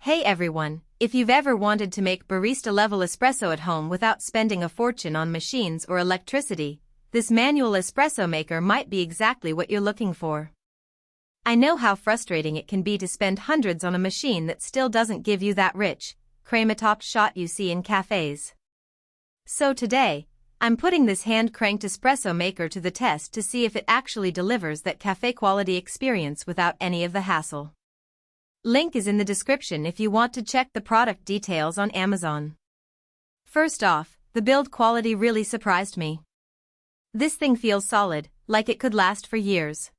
Hey everyone, if you've ever wanted to make barista-level espresso at home without spending a fortune on machines or electricity, this manual espresso maker might be exactly what you're looking for. I know how frustrating it can be to spend hundreds on a machine that still doesn't give you that rich, crema-topped shot you see in cafes. So today, I'm putting this hand-cranked espresso maker to the test to see if it actually delivers that cafe-quality experience without any of the hassle. Link is in the description if you want to check the product details on Amazon. First off, the build quality really surprised me. This thing feels solid, like it could last for years.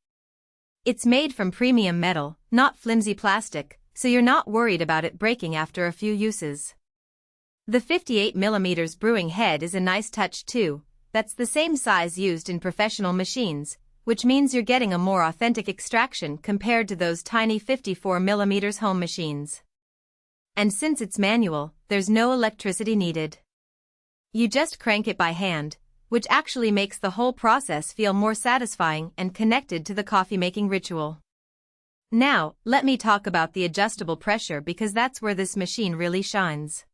It's made from premium metal, not flimsy plastic, so you're not worried about it breaking after a few uses. The 58mm brewing head is a nice touch too. That's the same size used in professional machines, which means you're getting a more authentic extraction compared to those tiny 54mm home machines. And since it's manual, there's no electricity needed. You just crank it by hand, which actually makes the whole process feel more satisfying and connected to the coffee-making ritual. Now, let me talk about the adjustable pressure because that's where this machine really shines.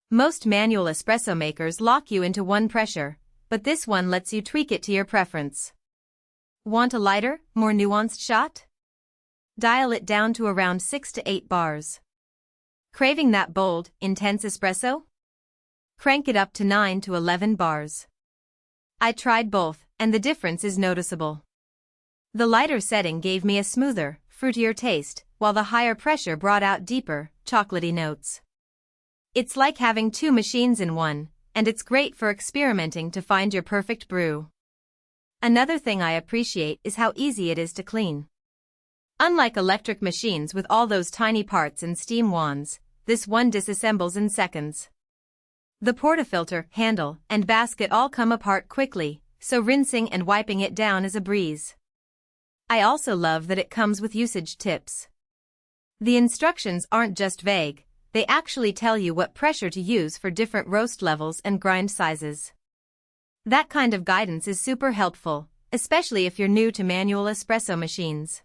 Most manual espresso makers lock you into one pressure, but this one lets you tweak it to your preference. Want a lighter, more nuanced shot? Dial it down to around 6 to 8 bars. Craving that bold, intense espresso? Crank it up to 9 to 11 bars. I tried both, and the difference is noticeable. The lighter setting gave me a smoother, fruitier taste, while the higher pressure brought out deeper, chocolatey notes. It's like having two machines in one, and it's great for experimenting to find your perfect brew. Another thing I appreciate is how easy it is to clean. Unlike electric machines with all those tiny parts and steam wands, this one disassembles in seconds. The portafilter, handle, and basket all come apart quickly, so rinsing and wiping it down is a breeze. I also love that it comes with usage tips. The instructions aren't just vague, they actually tell you what pressure to use for different roast levels and grind sizes. That kind of guidance is super helpful, especially if you're new to manual espresso machines.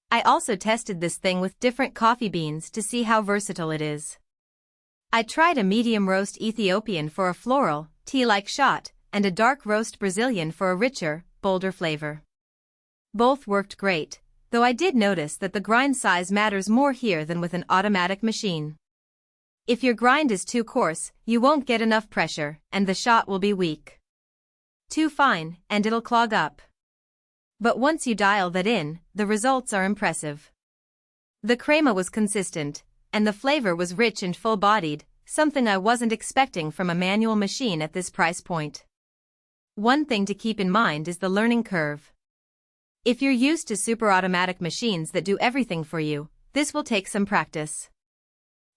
I also tested this thing with different coffee beans to see how versatile it is. I tried a medium roast Ethiopian for a floral, tea-like shot, and a dark roast Brazilian for a richer, bolder flavor. Both worked great, though I did notice that the grind size matters more here than with an automatic machine. If your grind is too coarse, you won't get enough pressure, and the shot will be weak. Too fine, and it'll clog up. But once you dial that in, the results are impressive. The crema was consistent, and the flavor was rich and full-bodied, something I wasn't expecting from a manual machine at this price point. One thing to keep in mind is the learning curve. If you're used to super automatic machines that do everything for you, this will take some practice.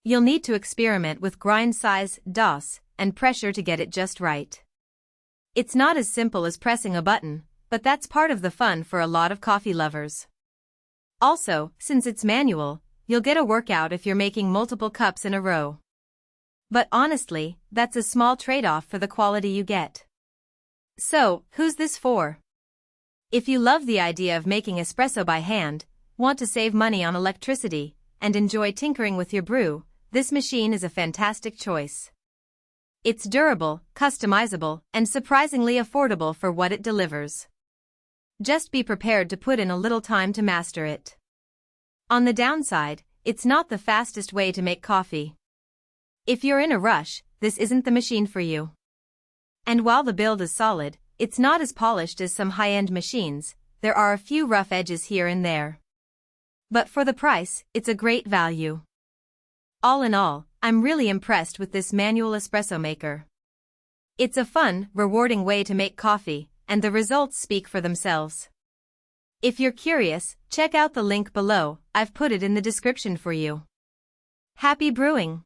You'll need to experiment with grind size, DOS, and pressure to get it just right. It's not as simple as pressing a button, but that's part of the fun for a lot of coffee lovers. Also, since it's manual, you'll get a workout if you're making multiple cups in a row. But honestly, that's a small trade-off for the quality you get. So, who's this for? If you love the idea of making espresso by hand, want to save money on electricity, and enjoy tinkering with your brew, this machine is a fantastic choice. It's durable, customizable, and surprisingly affordable for what it delivers. Just be prepared to put in a little time to master it. On the downside, it's not the fastest way to make coffee. If you're in a rush, this isn't the machine for you. And while the build is solid, it's not as polished as some high-end machines, there are a few rough edges here and there. But for the price, it's a great value. All in all, I'm really impressed with this manual espresso maker. It's a fun, rewarding way to make coffee, and the results speak for themselves. If you're curious, check out the link below, I've put it in the description for you. Happy brewing!